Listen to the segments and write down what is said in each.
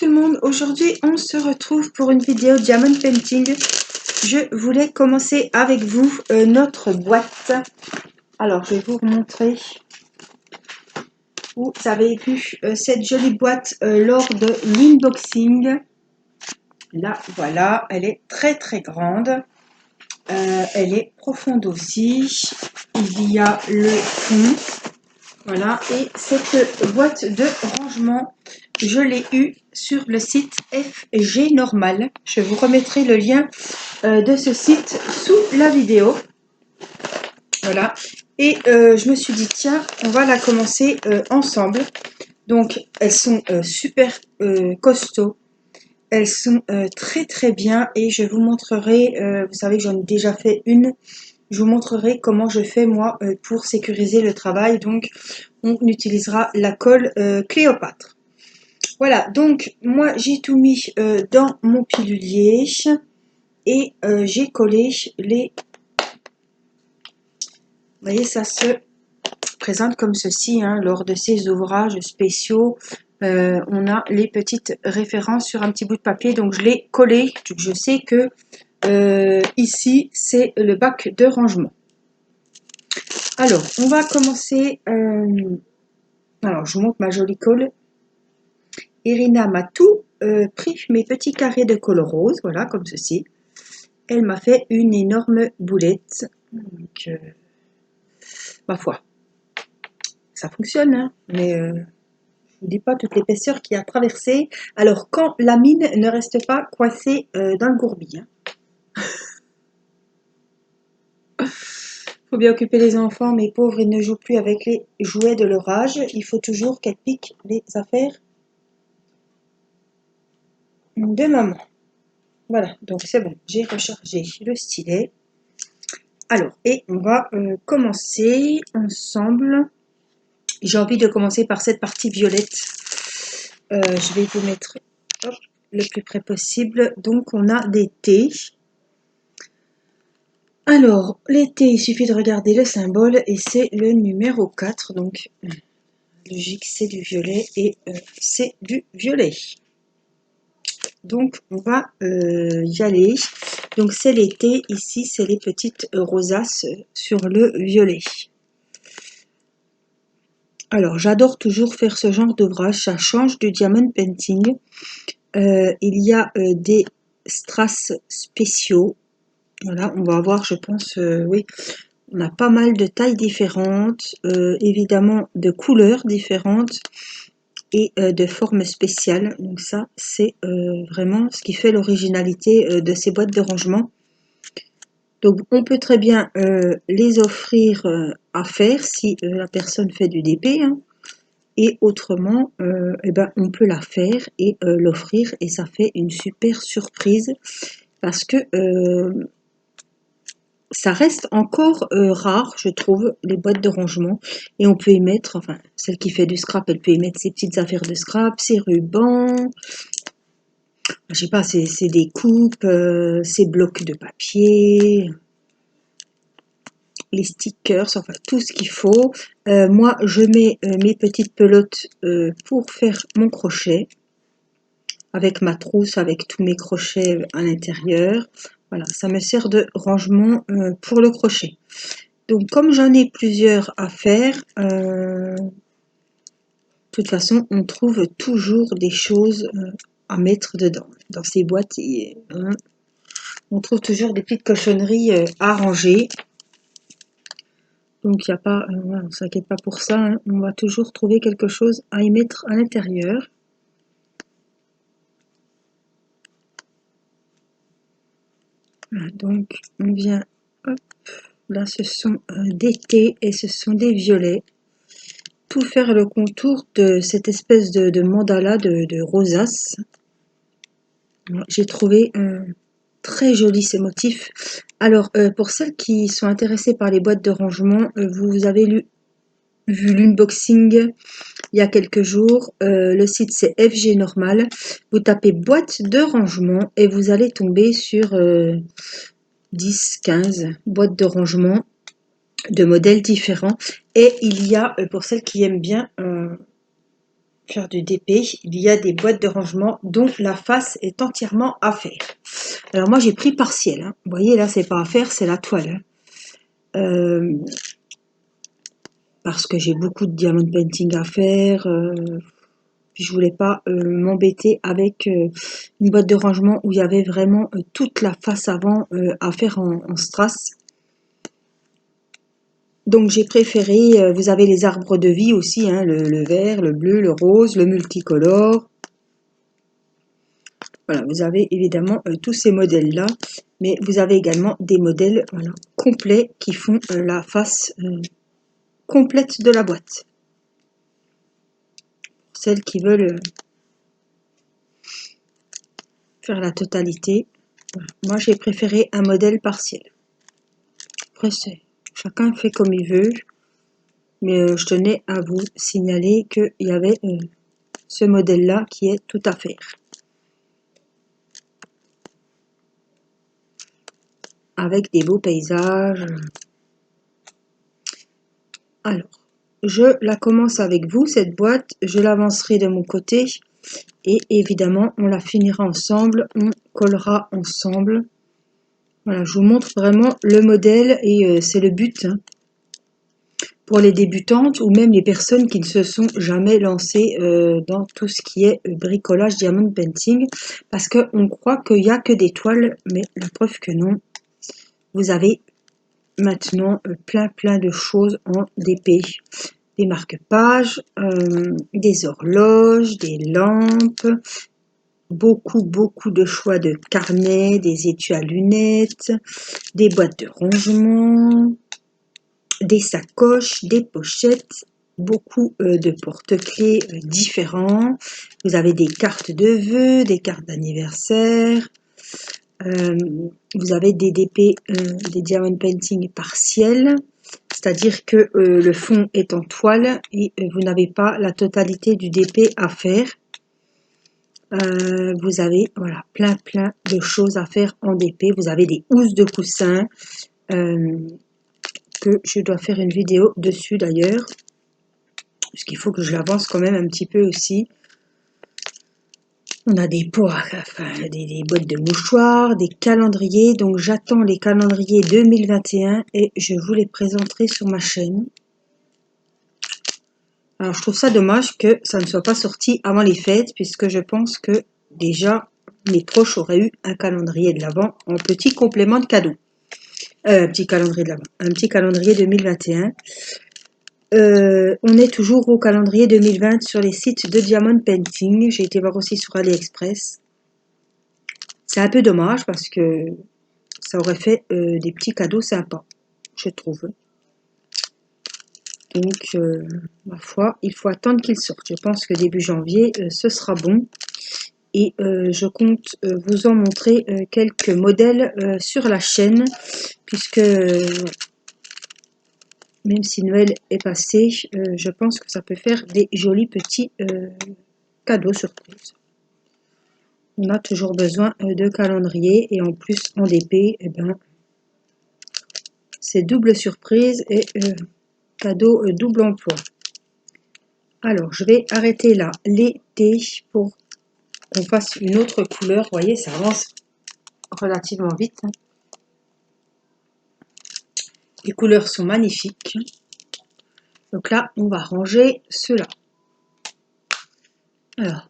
tout le monde, aujourd'hui on se retrouve pour une vidéo Diamond Painting. Je voulais commencer avec vous notre boîte. Alors je vais vous montrer. Vous avez vu cette jolie boîte lors de l'unboxing. Là voilà, elle est très très grande. Elle est profonde aussi. Il y a le fond. Voilà, et cette boîte de rangement, je l'ai eue sur le site FG Normal. Je vous remettrai le lien de ce site sous la vidéo. Voilà, et je me suis dit, tiens, on va la commencer ensemble. Donc, elles sont super costauds. Elles sont très très bien et je vous montrerai, vous savez que j'en ai déjà fait une. Je vous montrerai comment je fais moi pour sécuriser le travail. Donc on utilisera la colle Cléopâtre. Voilà, donc moi j'ai tout mis dans mon pilulier et j'ai collé les... Vous voyez, ça se présente comme ceci hein, lors de ces ouvrages spéciaux. On a les petites références sur un petit bout de papier, donc je l'ai collé. Je sais que ici c'est le bac de rangement. Alors, on va commencer. Alors, je vous montre ma jolie colle. Irina m'a tout pris mes petits carrés de colle rose, voilà, comme ceci. Elle m'a fait une énorme boulette. Donc, ma foi, ça fonctionne, hein, mais je ne vous dis pas toute l'épaisseur qui a traversé. Alors, quand la mine ne reste pas coincée dans le gourbi. Hein. Faut bien occuper les enfants, mes pauvres, ils ne jouent plus avec les jouets de leur âge. Il faut toujours qu'elles piquent les affaires de maman. Voilà, donc c'est bon, j'ai rechargé le stylet. Alors, et on va commencer ensemble. J'ai envie de commencer par cette partie violette. Je vais vous mettre hop, le plus près possible. Donc, on a des T. Alors, les T, il suffit de regarder le symbole et c'est le numéro 4. Donc, logique, c'est du violet et c'est du violet. Donc, on va y aller. Donc, c'est les T. Ici, c'est les petites rosaces sur le violet. Alors, j'adore toujours faire ce genre d'ouvrage. Ça change du diamond painting. Il y a des strass spéciaux. Voilà, on va avoir, je pense, oui, on a pas mal de tailles différentes, évidemment de couleurs différentes et de formes spéciales. Donc ça, c'est vraiment ce qui fait l'originalité de ces boîtes de rangement. Donc on peut très bien les offrir à faire si la personne fait du DP. Hein. Et autrement, eh ben, on peut la faire et l'offrir et ça fait une super surprise parce que ça reste encore rare, je trouve, les boîtes de rangement. Et on peut y mettre, enfin, celle qui fait du scrap, elle peut y mettre ses petites affaires de scrap, ses rubans, je sais pas, c'est des coupes, ses blocs de papier, les stickers, enfin tout ce qu'il faut. Moi, je mets mes petites pelotes pour faire mon crochet, avec ma trousse, avec tous mes crochets à l'intérieur. Voilà, ça me sert de rangement pour le crochet. Donc, comme j'en ai plusieurs à faire, de toute façon, on trouve toujours des choses à mettre dedans. Dans ces boîtes, on trouve toujours des petites cochonneries à ranger. Donc, il n'y a pas, on ne s'inquiète pas pour ça. Hein. On va toujours trouver quelque chose à y mettre à l'intérieur. Voilà, donc, on vient, hop, là, ce sont des thés et ce sont des violets. Tout faire le contour de cette espèce de mandala de rosace. J'ai trouvé très joli ces motifs. Alors, pour celles qui sont intéressées par les boîtes de rangement, vous avez vu l'unboxing il y a quelques jours. Le site c'est FG Normal. Vous tapez boîte de rangement et vous allez tomber sur 10-15 boîtes de rangement de modèles différents. Et il y a, pour celles qui aiment bien faire du DP, il y a des boîtes de rangement dont la face est entièrement à faire. Alors moi j'ai pris partiel, hein. Vous voyez là c'est pas à faire, c'est la toile. Hein. Parce que j'ai beaucoup de diamond painting à faire. Puis je voulais pas m'embêter avec une boîte de rangement où il y avait vraiment toute la face avant à faire en strass. Donc j'ai préféré, vous avez les arbres de vie aussi, hein, le vert, le bleu, le rose, le multicolore. Voilà, vous avez évidemment tous ces modèles-là, mais vous avez également des modèles voilà, complets qui font la face complète de la boîte. Celles qui veulent faire la totalité. Voilà. Moi j'ai préféré un modèle partiel. Après chacun fait comme il veut, mais je tenais à vous signaler qu'il y avait ce modèle-là qui est tout à faire. Avec des beaux paysages. Alors, je la commence avec vous, cette boîte, je l'avancerai de mon côté et évidemment, on la finira ensemble, on collera ensemble. Voilà, je vous montre vraiment le modèle et c'est le but hein, pour les débutantes ou même les personnes qui ne se sont jamais lancées dans tout ce qui est bricolage diamond painting parce qu'on croit qu'il n'y a que des toiles, mais la preuve que non. Vous avez maintenant plein de choses en DP, des marque-pages, des horloges, des lampes, beaucoup de choix de carnets, des étuis à lunettes, des boîtes de rangement, des sacoches, des pochettes, beaucoup de porte-clés différents. Vous avez des cartes de vœux, des cartes d'anniversaire. Vous avez des DP, des diamond painting partiels, c'est-à-dire que le fond est en toile et vous n'avez pas la totalité du DP à faire. Vous avez voilà, plein de choses à faire en DP. Vous avez des housses de coussins que je dois faire une vidéo dessus d'ailleurs, parce qu'il faut que je l'avance quand même un petit peu aussi. On a des pots, enfin, des boîtes de mouchoirs, des calendriers. Donc j'attends les calendriers 2021 et je vous les présenterai sur ma chaîne. Alors je trouve ça dommage que ça ne soit pas sorti avant les fêtes, puisque je pense que déjà mes proches auraient eu un calendrier de l'Avent en petit complément de cadeau. Petit calendrier de l'Avent, un petit calendrier 2021. On est toujours au calendrier 2020 sur les sites de Diamond Painting. J'ai été voir aussi sur AliExpress. C'est un peu dommage parce que ça aurait fait des petits cadeaux sympas, je trouve. Donc, ma foi, il faut attendre qu'il sorte. Je pense que début janvier, ce sera bon. Et je compte vous en montrer quelques modèles sur la chaîne, puisque même si Noël est passé, je pense que ça peut faire des jolis petits cadeaux surprises. On a toujours besoin de calendrier et en plus en DP, eh ben, c'est double surprise et cadeau double emploi. Alors, je vais arrêter là l'été pour qu'on fasse une autre couleur. Vous voyez, ça avance relativement vite. Les couleurs sont magnifiques. Donc là, on va ranger cela. Alors,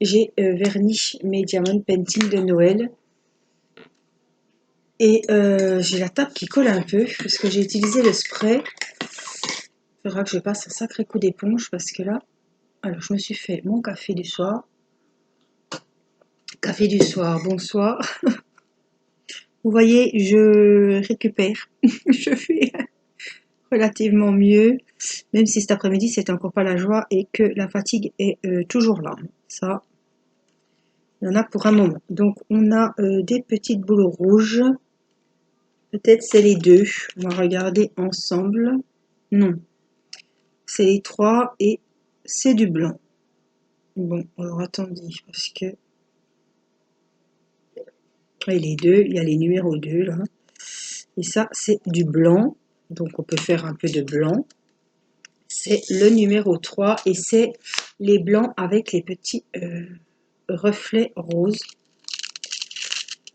j'ai verni mes diamond painting de Noël. Et j'ai la table qui colle un peu parce que j'ai utilisé le spray. Il faudra que je passe un sacré coup d'éponge parce que là, alors je me suis fait mon café du soir. Café du soir, bonsoir. Vous voyez, je récupère. Je fais relativement mieux, même si cet après-midi c'est encore pas la joie et que la fatigue est toujours là. Ça, il y en a pour un moment. Donc on a des petites boules rouges. Peut-être c'est les deux. On va regarder ensemble. Non, c'est les trois et c'est du blanc. Bon, alors attendez, parce que et les deux, il y a les numéros 2 là. Et ça, c'est du blanc. Donc on peut faire un peu de blanc. C'est le numéro 3 et c'est les blancs avec les petits reflets roses.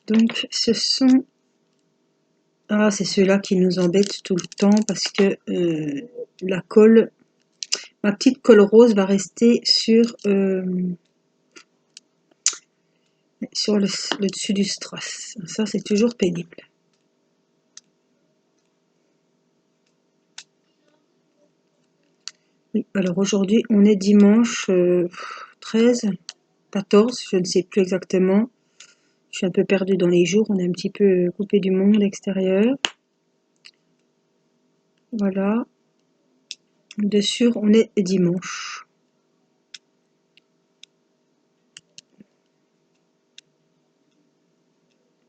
Donc ce sont... Ah, c'est ceux-là qui nous embêtent tout le temps parce que la colle, ma petite colle rose va rester sur le dessus du strass. Ça, c'est toujours pénible. Oui, alors aujourd'hui, on est dimanche 13, 14, je ne sais plus exactement. Je suis un peu perdue dans les jours, on est un petit peu coupé du monde extérieur. Voilà. Dessus, on est dimanche.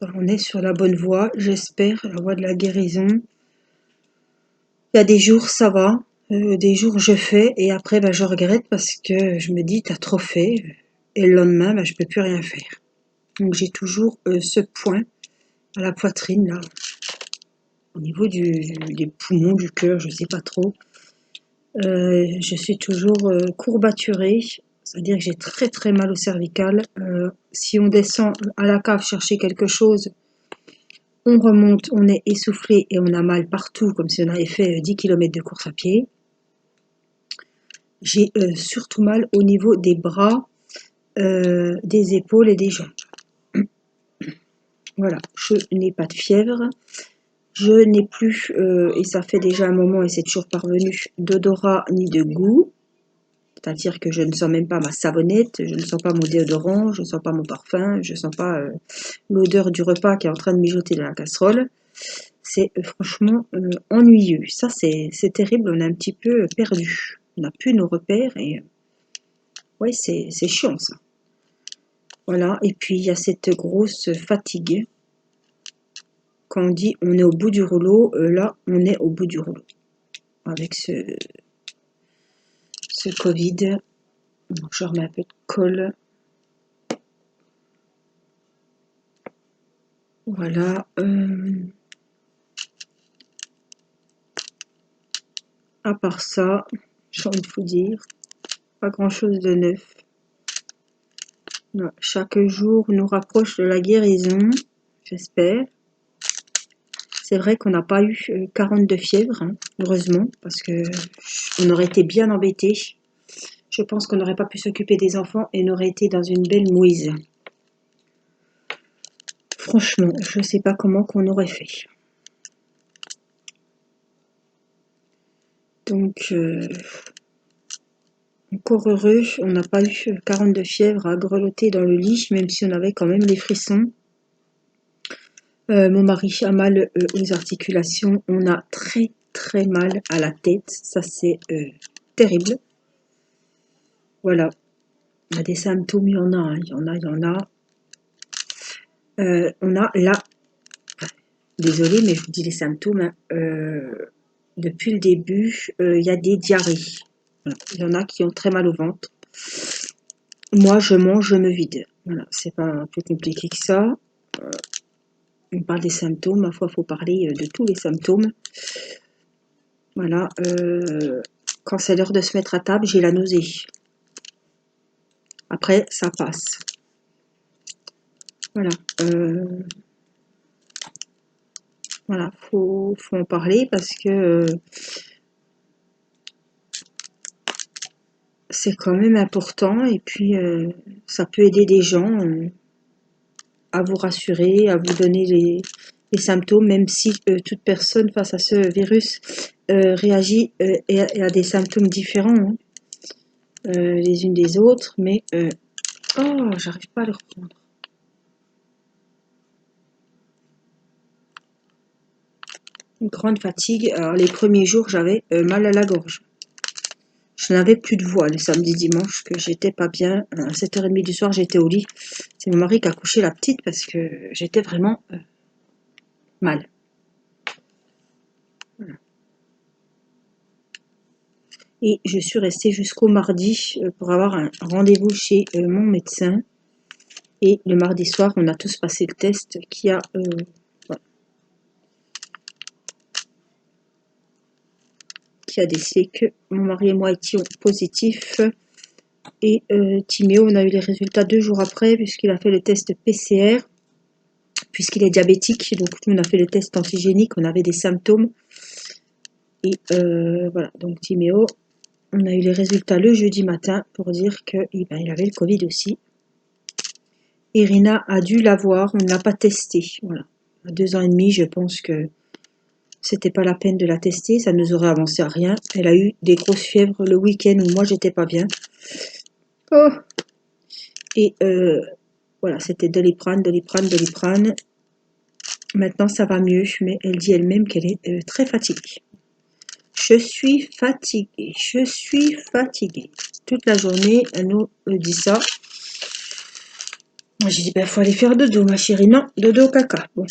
Alors, on est sur la bonne voie, j'espère, la voie de la guérison. Il y a des jours, ça va. Des jours, je fais et après, bah, je regrette parce que je me dis, t'as trop fait. Et le lendemain, bah, je peux plus rien faire. Donc, j'ai toujours ce point à la poitrine, là, au niveau des poumons, du cœur, je sais pas trop. Je suis toujours courbaturée, c'est-à-dire que j'ai très très mal au cervical. Si on descend à la cave chercher quelque chose, on remonte, on est essoufflé et on a mal partout, comme si on avait fait 10 km de course à pied. J'ai surtout mal au niveau des bras, des épaules et des jambes. Voilà, je n'ai pas de fièvre. Je n'ai plus, et ça fait déjà un moment et c'est toujours parvenu, d'odorat ni de goût. C'est-à-dire que je ne sens même pas ma savonnette, je ne sens pas mon déodorant, je ne sens pas mon parfum, je ne sens pas l'odeur du repas qui est en train de mijoter dans la casserole. C'est franchement ennuyeux. Ça, c'est terrible, on est un petit peu perdu. On n'a plus nos repères et ouais, c'est chiant ça. Voilà, et puis il y a cette grosse fatigue. Quand on dit on est au bout du rouleau, là, on est au bout du rouleau. Avec ce Covid, donc, je remets un peu de colle. Voilà. À part ça, j'ai envie de vous dire, pas grand chose de neuf. Non, chaque jour nous rapproche de la guérison, j'espère. C'est vrai qu'on n'a pas eu 42 fièvres, hein, heureusement, parce que on aurait été bien embêtés. Je pense qu'on n'aurait pas pu s'occuper des enfants et on aurait été dans une belle mouise. Franchement, je ne sais pas comment qu'on aurait fait. Donc, encore heureux, on n'a pas eu 42 fièvres à grelotter dans le lit, même si on avait quand même les frissons. Mon mari a mal aux articulations, on a très très mal à la tête, ça c'est terrible. Voilà, on a des symptômes, il y en a, hein, il y en a, il y en a. On a là, désolée, mais je vous dis les symptômes, hein, depuis le début, il y a des diarrhées. Voilà. Il y en a qui ont très mal au ventre. Moi, je mange, je me vide. Voilà, c'est pas plus compliqué que ça. On parle des symptômes, ma foi, il faut parler de tous les symptômes. Voilà, quand c'est l'heure de se mettre à table, j'ai la nausée. Après, ça passe. Voilà, voilà, faut en parler parce que c'est quand même important et puis ça peut aider des gens à vous rassurer, à vous donner les symptômes, même si toute personne face à ce virus réagit et a des symptômes différents, hein, les unes des autres, mais oh, j'arrive pas à le reprendre. Une grande fatigue. Alors, les premiers jours, j'avais mal à la gorge. Je n'avais plus de voix le samedi dimanche, que j'étais pas bien. À 7h30 du soir, j'étais au lit. C'est mon mari qui a couché la petite parce que j'étais vraiment mal. Voilà. Et je suis restée jusqu'au mardi pour avoir un rendez-vous chez mon médecin. Et le mardi soir, on a tous passé le test qui a décidé que mon mari et moi étions positifs. Et Timéo, on a eu les résultats 2 jours après, puisqu'il a fait le test PCR, puisqu'il est diabétique. Donc, nous, on a fait le test antigénique, on avait des symptômes. Et voilà, donc Timéo, on a eu les résultats le jeudi matin pour dire qu'il il avait le Covid aussi. Irina a dû l'avoir, on ne l'a pas testé. Voilà. À 2 ans et demi, je pense que c'était pas la peine de la tester, ça nous aurait avancé à rien. Elle a eu des grosses fièvres le week-end où moi j'étais pas bien. Oh. Et voilà, c'était Doliprane, Doliprane, Doliprane. Maintenant ça va mieux, mais elle dit elle-même qu'elle est très fatiguée. Je suis fatiguée. Toute la journée, elle nous dit ça. Moi j'ai dit, ben faut aller faire dodo ma chérie. Non, dodo caca. Bon.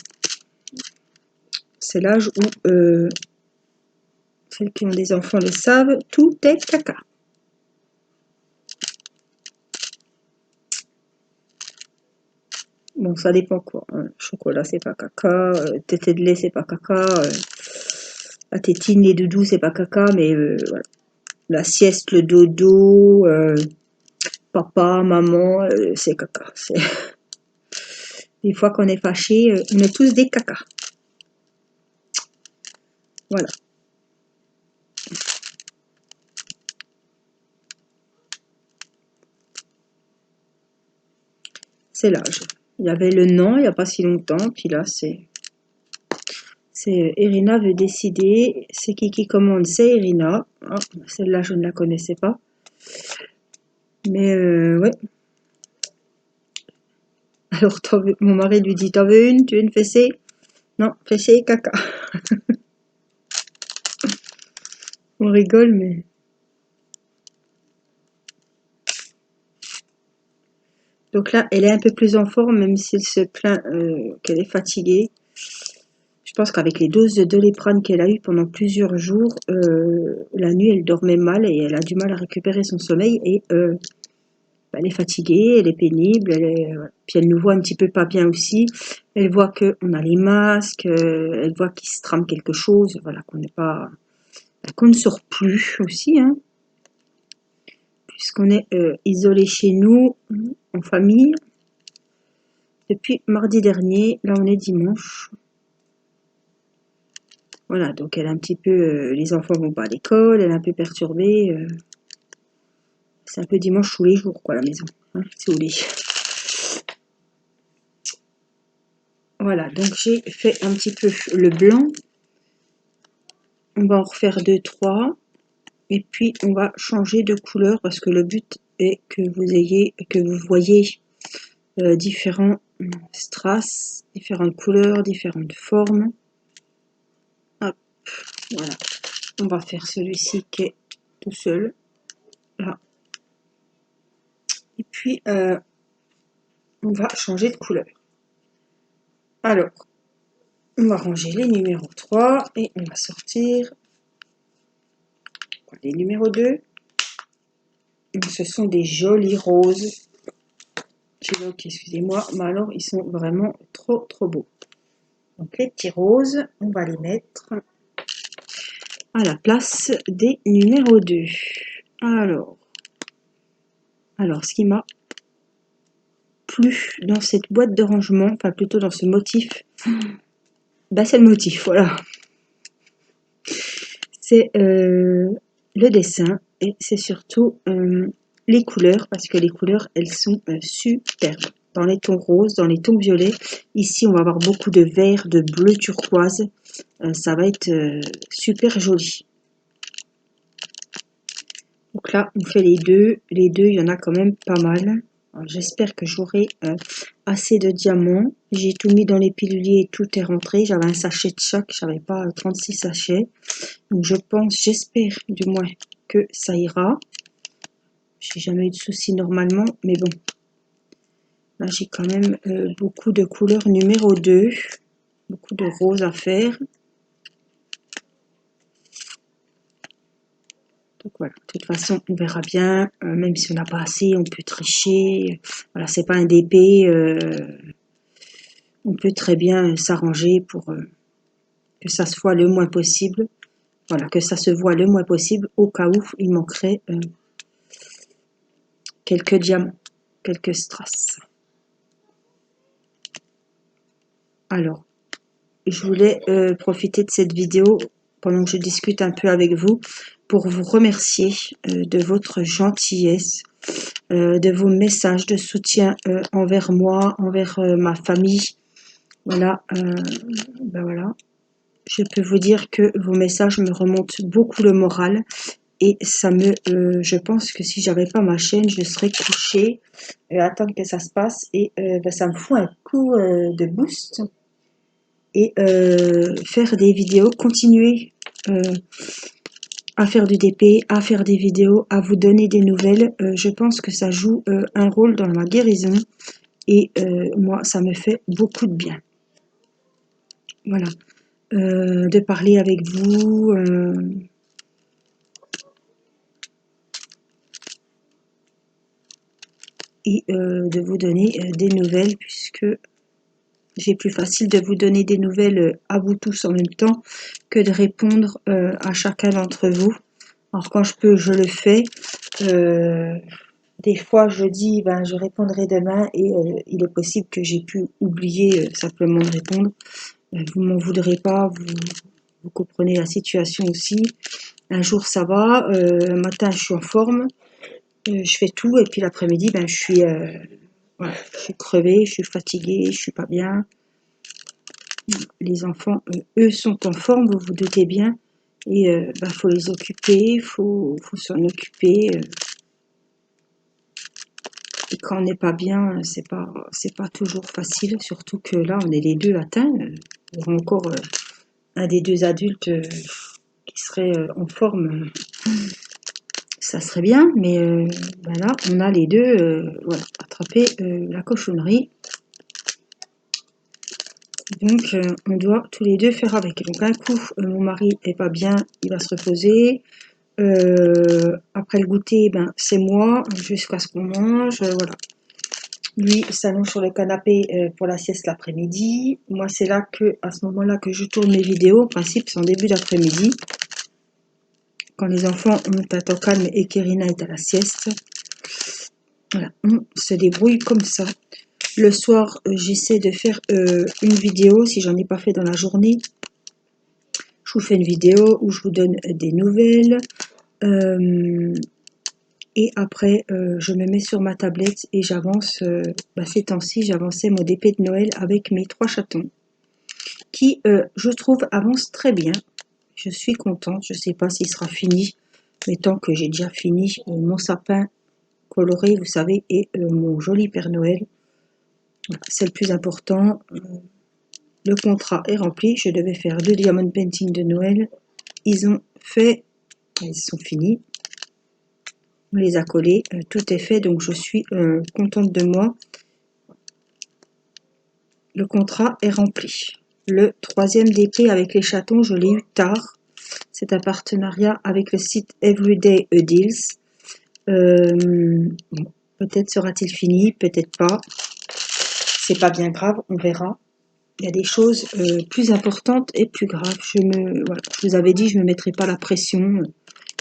C'est l'âge où celles qui ont des enfants le savent, tout est caca. Bon, ça dépend quoi. Hein. Chocolat, c'est pas caca. Tété de lait, c'est pas caca. La tétine, les doudous, c'est pas caca. Mais voilà. La sieste, le dodo, papa, maman, c'est caca. Des fois qu'on est fâché, on est tous des cacas. Voilà. C'est l'âge. Il y avait le non il n'y a pas si longtemps. Puis là, c'est Irina veut décider. C'est qui commande? C'est Irina. Oh, celle-là, je ne la connaissais pas. Mais ouais. Alors, mon mari lui dit, t'en veux une? Tu veux une fessée? Non, fessée et caca. On rigole, mais... Donc là, elle est un peu plus en forme, même si elle se plaint qu'elle est fatiguée. Je pense qu'avec les doses de Doliprane qu'elle a eues pendant plusieurs jours, la nuit, elle dormait mal et elle a du mal à récupérer son sommeil. Et elle est fatiguée, elle est pénible, puis elle nous voit un petit peu pas bien aussi. Elle voit qu'on a les masques, elle voit qu'il se trame quelque chose, voilà, qu'on ne sort plus aussi, hein, puisqu'on est isolé chez nous, en famille, depuis mardi dernier. Là, on est dimanche. Voilà, donc elle est un petit peu... les enfants vont pas à l'école, elle est un peu perturbée. C'est un peu dimanche tous les jours, quoi, la maison. Hein, si vous voulez. Voilà, donc j'ai fait un petit peu le blanc. On va en refaire 2, 3. Et puis, on va changer de couleur parce que le but est que vous voyez différents strass, différentes couleurs, différentes formes. Hop, voilà. On va faire celui-ci qui est tout seul. Là. Et puis, on va changer de couleur. Alors, on va ranger les numéros 3 et on va sortir les numéros 2. Ce sont des jolis roses. Donc, excusez-moi, mais alors ils sont vraiment trop beaux. Donc les petits roses, on va les mettre à la place des numéros 2. Alors ce qui m'a plu dans cette boîte de rangement, enfin plutôt dans ce motif, c'est le motif, voilà. C'est le dessin et c'est surtout les couleurs, parce que les couleurs, elles sont superbes. Dans les tons roses, dans les tons violets. Ici, on va avoir beaucoup de vert, de bleu turquoise. Ça va être super joli. Donc là, on fait les deux. Les deux, il y en a quand même pas mal. J'espère que j'aurai assez de diamants. J'ai tout mis dans les piluliers et tout est rentré. J'avais un sachet de chaque, j'avais pas 36 sachets. Donc j'espère du moins que ça ira. J'ai jamais eu de soucis normalement, mais bon. Là, j'ai quand même beaucoup de couleurs numéro 2. Beaucoup de roses à faire. Donc voilà, de toute façon, on verra bien. Même si on n'a pas assez, on peut tricher. Voilà, c'est pas un DP. On peut très bien s'arranger pour que ça se voit le moins possible. voilà, que ça se voit le moins possible au cas où il manquerait quelques diamants, quelques strass. Alors, je voulais profiter de cette vidéo pendant que je discute un peu avec vous pour vous remercier de votre gentillesse, de vos messages de soutien envers moi, envers ma famille. Voilà, ben voilà. Je peux vous dire que vos messages me remontent beaucoup le moral et ça me, je pense que si j'avais pas ma chaîne, je serais couchée, attendre que ça se passe et ben, ça me fout un coup de boost et faire des vidéos, continuer à faire du DP, à faire des vidéos, à vous donner des nouvelles. Je pense que ça joue un rôle dans ma guérison et moi, ça me fait beaucoup de bien. Voilà. De parler avec vous. Et de vous donner des nouvelles puisque j'ai plus facile de vous donner des nouvelles à vous tous en même temps que de répondre à chacun d'entre vous. Alors quand je peux, je le fais. Des fois, je dis, ben, je répondrai demain et il est possible que j'ai pu oublier simplement de répondre. Vous m'en voudrez pas, vous comprenez la situation aussi. Un jour, ça va. Un matin, je suis en forme. Je fais tout et puis l'après-midi, ben, voilà, je suis crevée, je suis fatiguée, je suis pas bien. Les enfants, eux, sont en forme, vous vous doutez bien. Et ben, faut les occuper, faut s'en occuper. Et quand on n'est pas bien, c'est pas toujours facile. Surtout que là, on est les deux atteints. Il y aura encore un des deux adultes qui serait en forme. Ça serait bien, mais ben là, on a les deux voilà, attrapé la cochonnerie. Donc, on doit tous les deux faire avec. Donc, un coup, mon mari est pas bien, il va se reposer. Après le goûter, ben, c'est moi, jusqu'à ce qu'on mange. Voilà. Lui, il s'allonge sur le canapé pour la sieste l'après-midi. Moi, c'est là que, à ce moment-là, que je tourne mes vidéos. En principe, c'est en début d'après-midi. Quand les enfants ont un temps calme et qu'Irina est à la sieste. Voilà, on se débrouille comme ça. Le soir, j'essaie de faire une vidéo, si j'en ai pas fait dans la journée. Je vous fais une vidéo où je vous donne des nouvelles. Et après, je me mets sur ma tablette et j'avance. Ces temps-ci, j'avançais mon DP de Noël avec mes 3 chatons. Qui, je trouve, avance très bien. Je suis contente. Je ne sais pas s'il sera fini. Mais tant que j'ai déjà fini mon sapin coloré, vous savez, et mon joli Père Noël. C'est le plus important. Le contrat est rempli. Je devais faire 2 diamond painting de Noël. Ils ont fait. Ils sont finis. On les a collés. Tout est fait. Donc je suis contente de moi. Le contrat est rempli. Le 3e DP avec les chatons, je l'ai eu tard. C'est un partenariat avec le site Everyday Deals. Bon, peut-être sera-t-il fini, peut-être pas. C'est pas bien grave, on verra. Il y a des choses plus importantes et plus graves. Voilà, je vous avais dit, je ne me mettrai pas la pression.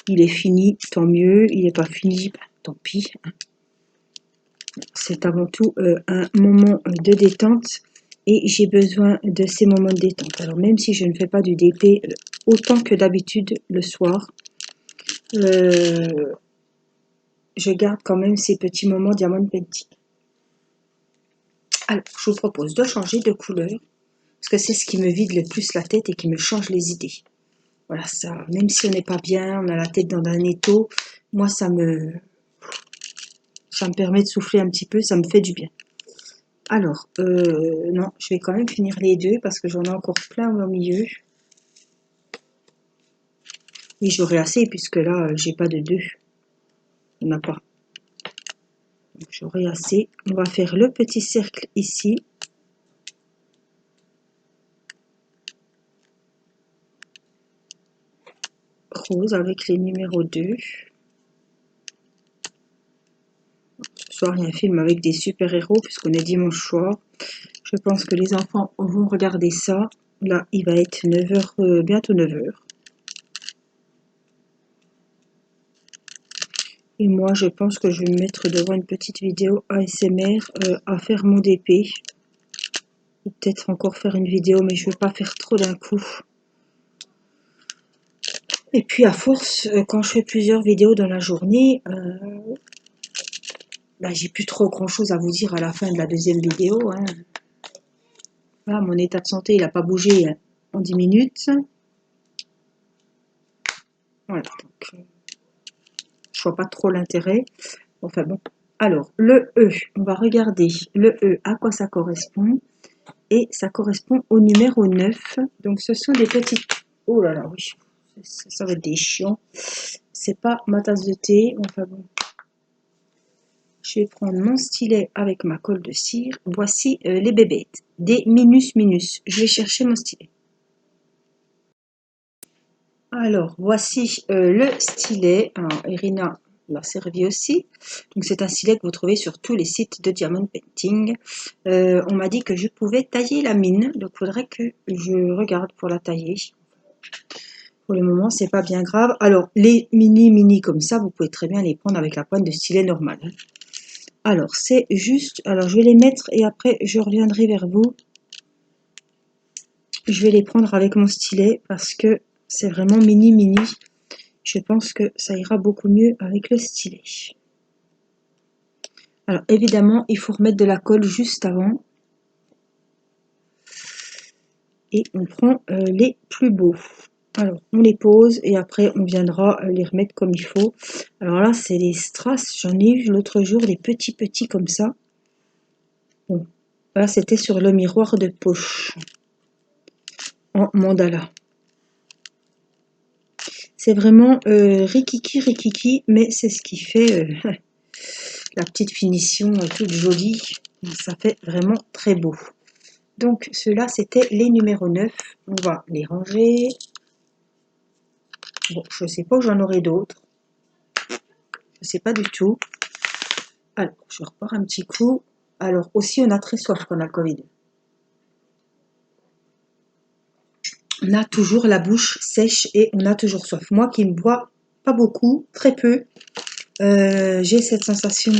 Il est fini, tant mieux. Il n'est pas fini, ben, tant pis. C'est avant tout un moment de détente et j'ai besoin de ces moments de détente. Alors même si je ne fais pas du DP autant que d'habitude le soir, je garde quand même ces petits moments diamond painting. Alors, je vous propose de changer de couleur parce que c'est ce qui me vide le plus la tête et qui me change les idées. Voilà, ça, même si on n'est pas bien, on a la tête dans un étau, moi ça me permet de souffler un petit peu, ça me fait du bien. Alors, non, je vais quand même finir les deux parce que j'en ai encore plein au milieu. Oui, j'aurai assez puisque là, j'ai pas de 2. Il n'y en a pas. J'aurai assez. On va faire le petit cercle ici. Rose avec les numéros 2. Ce soir, il y a un film avec des super-héros puisqu'on est dimanche soir. Je pense que les enfants vont regarder ça. Là, il va être 9h, bientôt 9h. Et moi, je pense que je vais me mettre devant une petite vidéo ASMR à faire mon DP. Ou peut-être encore faire une vidéo, mais je ne veux pas faire trop d'un coup. Et puis à force, quand je fais plusieurs vidéos dans la journée, bah, j'ai plus trop grand chose à vous dire à la fin de la deuxième vidéo. Hein. Là, mon état de santé, il n'a pas bougé en 10 minutes. Voilà, donc je vois pas trop l'intérêt. Enfin bon. Alors, le E, on va regarder le E, à quoi ça correspond. Et ça correspond au numéro 9. Donc ce sont des petites... Oh là là, oui, ça va être des chiants. C'est pas ma tasse de thé. Enfin bon. Je vais prendre mon stylet avec ma colle de cire. Voici les bébêtes. Des minus minus. Je vais chercher mon stylet. Alors, voici le stylet. Alors, Irina l'a servi aussi. Donc, c'est un stylet que vous trouvez sur tous les sites de Diamond Painting. On m'a dit que je pouvais tailler la mine. Donc, il faudrait que je regarde pour la tailler. Pour le moment, c'est pas bien grave. Alors, les mini comme ça, vous pouvez très bien les prendre avec la pointe de stylet normale. Alors, c'est juste... Alors, je vais les mettre et après, je reviendrai vers vous. Je vais les prendre avec mon stylet parce que c'est vraiment mini. Je pense que ça ira beaucoup mieux avec le stylet. Alors, évidemment, il faut remettre de la colle juste avant. Et on prend les plus beaux. Alors, on les pose et après, on viendra les remettre comme il faut. Alors là, c'est les strass. J'en ai eu l'autre jour, des petits comme ça. Bon, là, c'était sur le miroir de poche. En mandala. C'est vraiment rikiki, mais c'est ce qui fait la petite finition toute jolie. Ça fait vraiment très beau. Donc, ceux-là, c'était les numéros 9. On va les ranger. Bon, je ne sais pas où j'en aurai d'autres. Je ne sais pas du tout. Alors, je repars un petit coup. Alors, aussi, on a très soif quand on a le Covid. On a toujours la bouche sèche et on a toujours soif. Moi qui ne bois pas beaucoup, très peu, j'ai cette sensation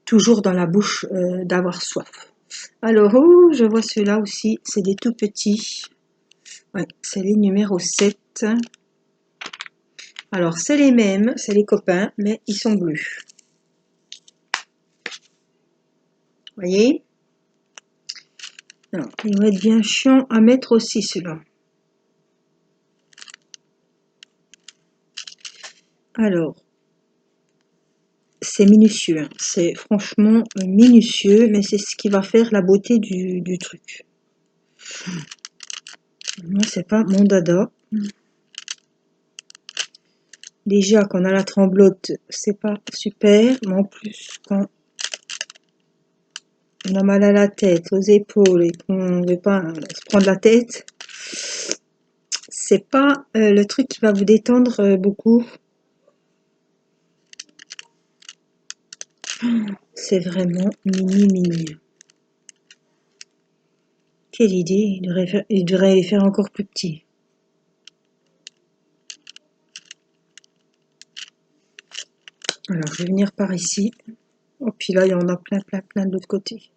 toujours dans la bouche d'avoir soif. Alors, oh, je vois ceux-là aussi, c'est des tout petits. Ouais, c'est les numéros 7. Alors, c'est les mêmes, c'est les copains, mais ils sont bleus. Vous voyez? Alors, ils vont être bien chiants à mettre aussi, ceux-là. Alors, c'est minutieux, hein. C'est franchement minutieux, mais c'est ce qui va faire la beauté du truc. Moi, c'est pas mon dada. Déjà, quand on a la tremblote, c'est pas super, mais en plus, quand on a mal à la tête, aux épaules, et qu'on ne veut pas se prendre la tête, c'est pas le truc qui va vous détendre beaucoup. C'est vraiment mini. Quelle idée, il devrait les faire encore plus petits. Alors, je vais venir par ici. Oh, puis là, il y en a plein de l'autre côté.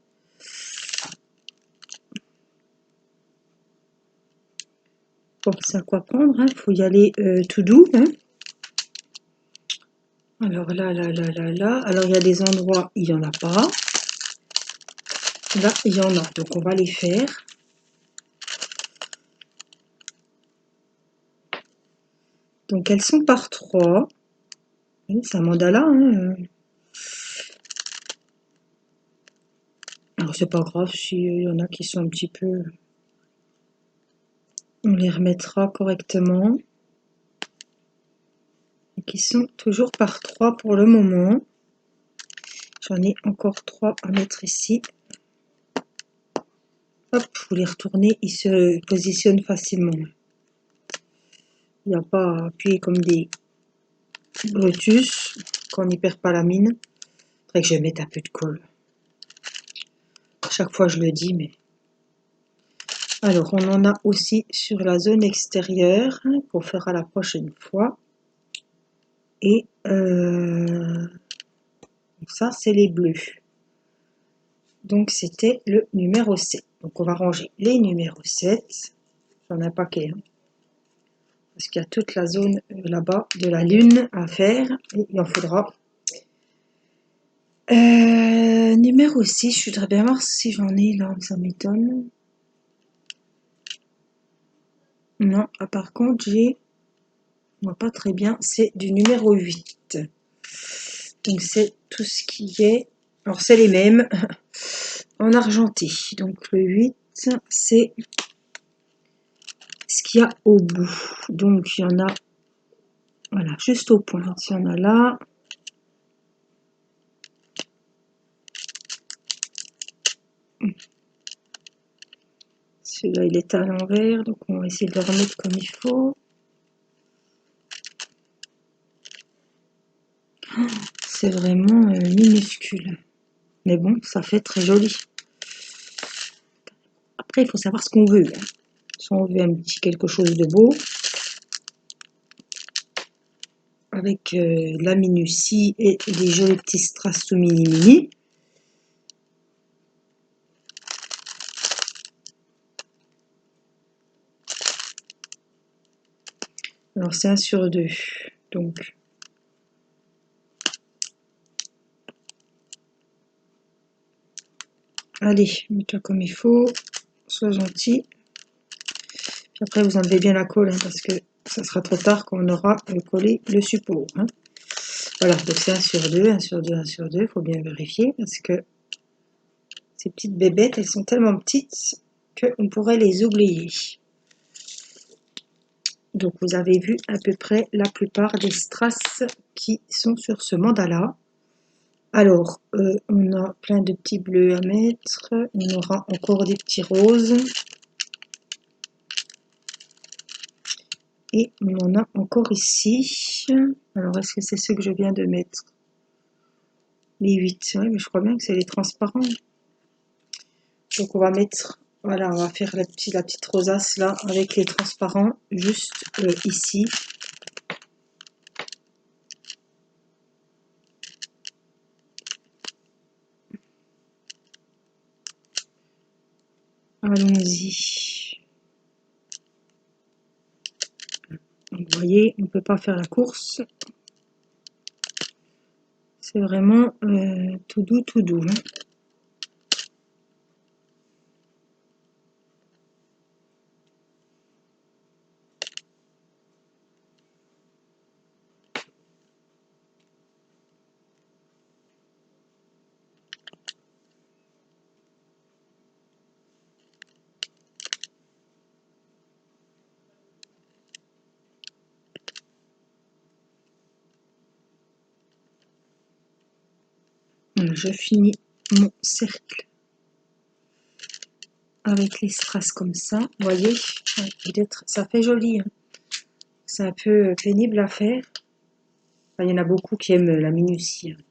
Bon, c'est à quoi prendre, hein. Faut y aller tout doux, hein. Alors là. Alors, il y a des endroits, il n'y en a pas. Là, il y en a. Donc, on va les faire. Donc, elles sont par 3. C'est un mandala, hein. Alors, c'est pas grave s'il y en a qui sont un petit peu... On les remettra correctement. Et qui sont toujours par 3 pour le moment. J'en ai encore 3 à mettre ici. Hop, vous les retournez, ils se positionnent facilement. Il n'y a pas à appuyer comme des Brutus, qu'on n'y perd pas la mine. Faudrait que je mette un peu de colle. Chaque fois je le dis, mais... Alors, on en a aussi sur la zone extérieure, qu'on fera la prochaine fois. Et ça, c'est les bleus. Donc, c'était le numéro 7. Donc, on va ranger les numéros 7. J'en ai un paquet. Hein, parce qu'il y a toute la zone là-bas de la lune à faire. Et il en faudra. Numéro 6, je voudrais bien voir si j'en ai là, ça m'étonne. Non, par contre, j'ai... On voit pas très bien, c'est du numéro 8. Donc, c'est tout ce qui est... Alors, c'est les mêmes en argenté. Donc, le 8, c'est ce qu'il y a au bout. Donc, il y en a... Voilà, juste au point. Il y en a là. Celui-là, il est à l'envers. Donc, on va essayer de le remettre comme il faut. C'est vraiment minuscule. Mais bon, ça fait très joli. Après, il faut savoir ce qu'on veut. Hein. Si on veut un petit quelque chose de beau, avec de la minutie et des jolis petits strass tout mini mini. Alors, c'est 1 sur 2. Donc, allez, mets-toi comme il faut. Sois gentil. Puis après, vous enlevez bien la colle, hein, parce que ça sera trop tard quand on aura collé le support. Hein. Voilà, donc c'est 1 sur 2, 1 sur 2, 1 sur 2. Il faut bien vérifier, parce que ces petites bébêtes, elles sont tellement petites qu'on pourrait les oublier. Donc, vous avez vu à peu près la plupart des strass qui sont sur ce mandala. Alors, on a plein de petits bleus à mettre. On aura encore des petits roses. Et on en a encore ici. Alors, est-ce que c'est ceux que je viens de mettre? Les 8. Oui, mais je crois bien que c'est les transparents. Donc, on va mettre... Voilà, on va faire la petite rosace là avec les transparents juste ici. Allons-y. Vous voyez, on ne peut pas faire la course. C'est vraiment tout doux, tout doux. Hein. Je finis mon cercle avec les strass comme ça. Vous voyez, peut-être ça fait joli. Hein. C'est un peu pénible à faire. Enfin, il y en a beaucoup qui aiment la minutie. Hein.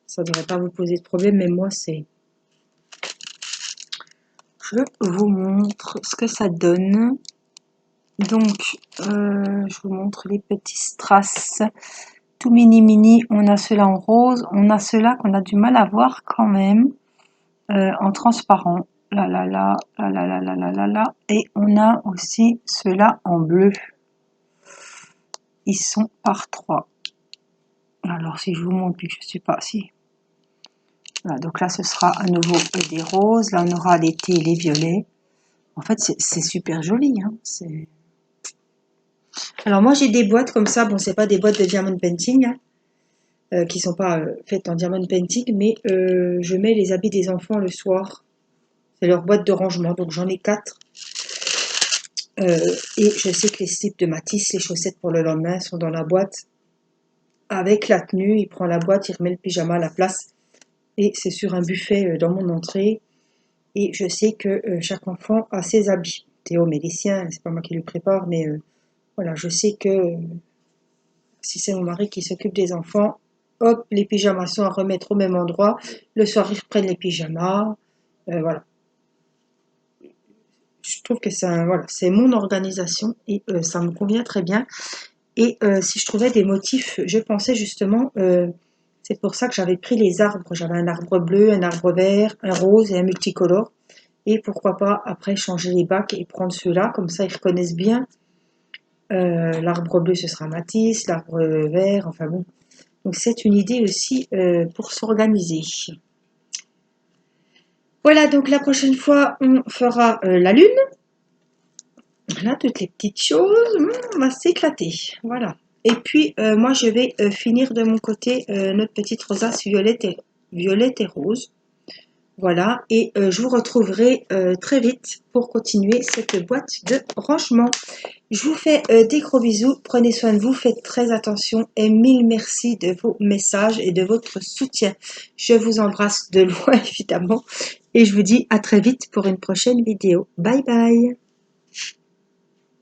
Ça ne devrait pas vous poser de problème, mais moi c'est... Je vous montre ce que ça donne. Donc, je vous montre les petits strass tout mini mini. On a ceux-là en rose, on a ceux-là qu'on a du mal à voir quand même en transparent. Là, là, là, là, là, là, là, là, là, là. Et on a aussi ceux-là en bleu. Ils sont par 3. Alors, si je vous montre, puis que je ne suis pas... Si. Voilà, donc là, ce sera à nouveau des roses. Là, on aura l'été les violets. En fait, c'est super joli. Hein. Alors, moi, j'ai des boîtes comme ça. Bon, c'est pas des boîtes de diamond painting, hein, qui sont pas faites en diamond painting, mais je mets les habits des enfants le soir. C'est leur boîte de rangement. Donc, j'en ai 4. Et je sais que les slips de Matisse, les chaussettes pour le lendemain, sont dans la boîte avec la tenue. Il prend la boîte, il remet le pyjama à la place. Et c'est sur un buffet dans mon entrée. Et je sais que chaque enfant a ses habits. Théo met les siens, c'est pas moi qui lui prépare, mais voilà, je sais que si c'est mon mari qui s'occupe des enfants, hop, les pyjamas sont à remettre au même endroit. Le soir, ils reprennent les pyjamas. Voilà. Je trouve que voilà, c'est mon organisation et ça me convient très bien. Et si je trouvais des motifs, je pensais justement, c'est pour ça que j'avais pris les arbres. J'avais un arbre bleu, un arbre vert, un rose et un multicolore. Et pourquoi pas après changer les bacs et prendre ceux-là, comme ça ils reconnaissent bien. L'arbre bleu ce sera Matisse, l'arbre vert, enfin bon. Donc c'est une idée aussi pour s'organiser. Voilà, donc la prochaine fois on fera la lune. Voilà, toutes les petites choses, on va s'éclater. Voilà. Et puis moi je vais finir de mon côté notre petite rosace violette et rose. Voilà, et je vous retrouverai très vite pour continuer cette boîte de rangement. Je vous fais des gros bisous, prenez soin de vous, faites très attention et mille merci de vos messages et de votre soutien. Je vous embrasse de loin évidemment et je vous dis à très vite pour une prochaine vidéo. Bye bye!